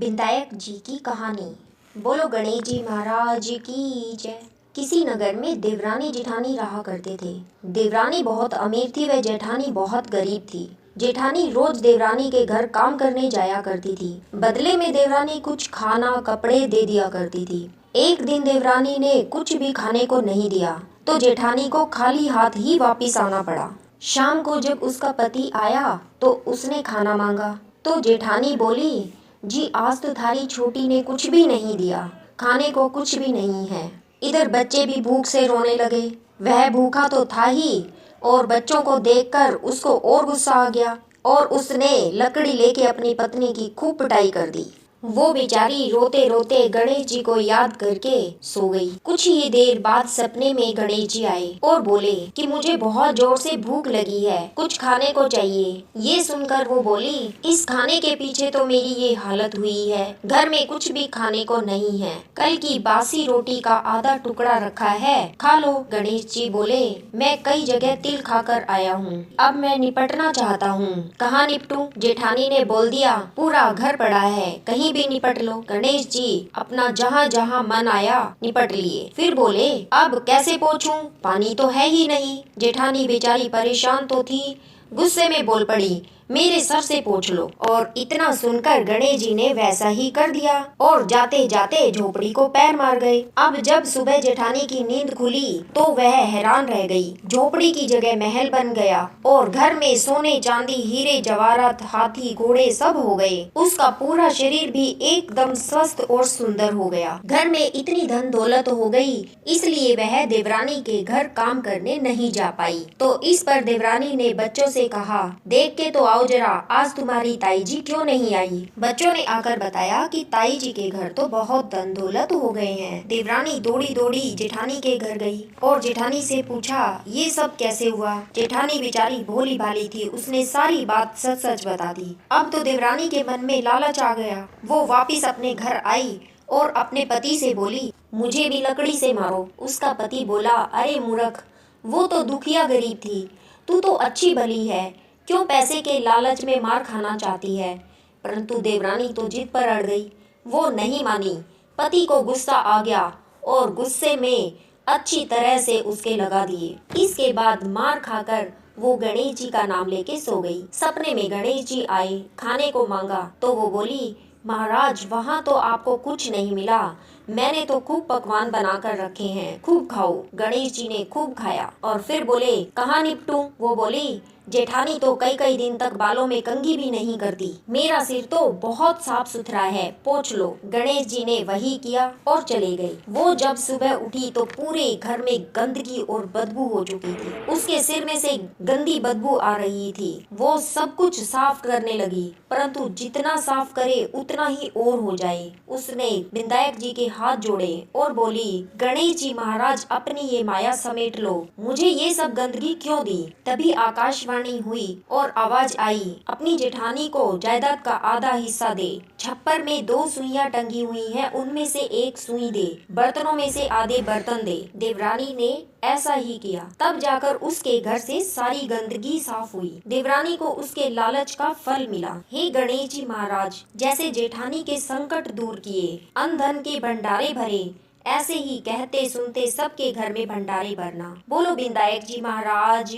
विनायक जी की कहानी। बोलो गणेश जी महाराज की जय। किसी नगर में देवरानी जेठानी रहा करते थे। देवरानी बहुत अमीर थी व जेठानी बहुत गरीब थी। जेठानी रोज देवरानी के घर काम करने जाया करती थी। बदले में देवरानी कुछ खाना कपड़े दे दिया करती थी। एक दिन देवरानी ने कुछ भी खाने को नहीं दिया तो जेठानी को खाली हाथ ही वापिस आना पड़ा। शाम को जब उसका पति आया तो उसने खाना मांगा तो जेठानी बोली, जी आज तो थारी छोटी ने कुछ भी नहीं दिया, खाने को कुछ भी नहीं है। इधर बच्चे भी भूख से रोने लगे। वह भूखा तो था ही और बच्चों को देखकर उसको और गुस्सा आ गया और उसने लकड़ी लेके अपनी पत्नी की खूब पिटाई कर दी। वो बेचारी रोते रोते गणेश जी को याद करके सो गई। कुछ ही देर बाद सपने में गणेश जी आए और बोले कि मुझे बहुत जोर से भूख लगी है, कुछ खाने को चाहिए। ये सुनकर वो बोली, इस खाने के पीछे तो मेरी ये हालत हुई है, घर में कुछ भी खाने को नहीं है, कल की बासी रोटी का आधा टुकड़ा रखा है, खा लो। गणेश जी बोले, मैं कई जगह तिल खाकर आया हूँ, अब मैं निपटना चाहता हूँ, कहाँ निपटूं? जेठानी ने बोल दिया, पूरा घर पड़ा है, कहीं भी निपट लो। गणेश जी अपना जहाँ जहाँ मन आया निपट लिए। फिर बोले, अब कैसे पोंछूं? पानी तो है ही नहीं। जेठानी बेचारी परेशान तो थी, गुस्से में बोल पड़ी, मेरे सर से पूछ लो। और इतना सुनकर गणेश जी ने वैसा ही कर दिया और जाते जाते झोपड़ी को पैर मार गए। अब जब सुबह जेठानी की नींद खुली तो वह हैरान रह गई। झोपड़ी की जगह महल बन गया और घर में सोने चांदी हीरे जवाहरात हाथी घोड़े सब हो गए। उसका पूरा शरीर भी एकदम स्वस्थ और सुंदर हो गया। घर में इतनी धन दौलत हो गई इसलिए वह देवरानी के घर काम करने नहीं जा पाई। तो इस पर देवरानी ने बच्चों से कहा, देख के तो आओ जरा, आज तुम्हारी ताई जी क्यों नहीं आई? बच्चों ने आकर बताया कि ताई जी के घर तो बहुत धन दौलत हो गए हैं। देवरानी दौड़ी दौड़ी जेठानी के घर गई और जेठानी से पूछा, ये सब कैसे हुआ? जेठानी बेचारी भोली भाली थी, उसने सारी बात सच सच बता दी। अब तो देवरानी के मन में लालच आ गया। वो वापिस अपने घर आई और अपने पति से बोली, मुझे भी लकड़ी से मारो। उसका पति बोला, अरे मूर्ख, वो तो दुखिया गरीब थी, तू तो अच्छी भली है, क्यों पैसे के लालच में मार खाना चाहती है? परंतु देवरानी तो जिद पर अड़ गई, वो नहीं मानी। पति को गुस्सा आ गया और गुस्से में अच्छी तरह से उसके लगा दिए। इसके बाद मार खाकर वो गणेश जी का नाम लेके सो गई। सपने में गणेश जी आए, खाने को मांगा तो वो बोली, महाराज वहाँ तो आपको कुछ नहीं मिला, मैंने तो खूब पकवान बना कर रखे हैं, खूब खाओ। गणेश जी ने खूब खाया और फिर बोले, कहाँ निपटूं? वो बोली, जेठानी तो कई कई दिन तक बालों में कंघी भी नहीं करती, मेरा सिर तो बहुत साफ सुथरा है, पोंछ लो। गणेश जी ने वही किया और चले गए। वो जब सुबह उठी तो पूरे घर में गंदगी और बदबू हो चुकी थी। उसके सिर में से गंदी बदबू आ रही थी। वो सब कुछ साफ करने लगी, परंतु जितना साफ करे उतना ही और हो जाए। उसने विनायक जी के हाथ जोड़े और बोली, गणेश जी महाराज अपनी ये माया समेट लो, मुझे ये सब गंदगी क्यों दी? तभी आकाशवाणी हुई और आवाज आई, अपनी जेठानी को जायदाद का आधा हिस्सा दे। छप्पर में 2 सुइयां टंगी हुई हैं, उनमें से एक सुई दे। बर्तनों में से आधे बर्तन दे। देवरानी ने ऐसा ही किया। तब जाकर उसके घर से सारी गंदगी साफ हुई। देवरानी को उसके लालच का फल मिला। हे गणेश जी महाराज, जैसे जेठानी के संकट दूर किए, अन्न धन के भंडारे भरे, ऐसे ही कहते सुनते सबके घर में भंडारे भरना। बोलो विनायक जी महाराज।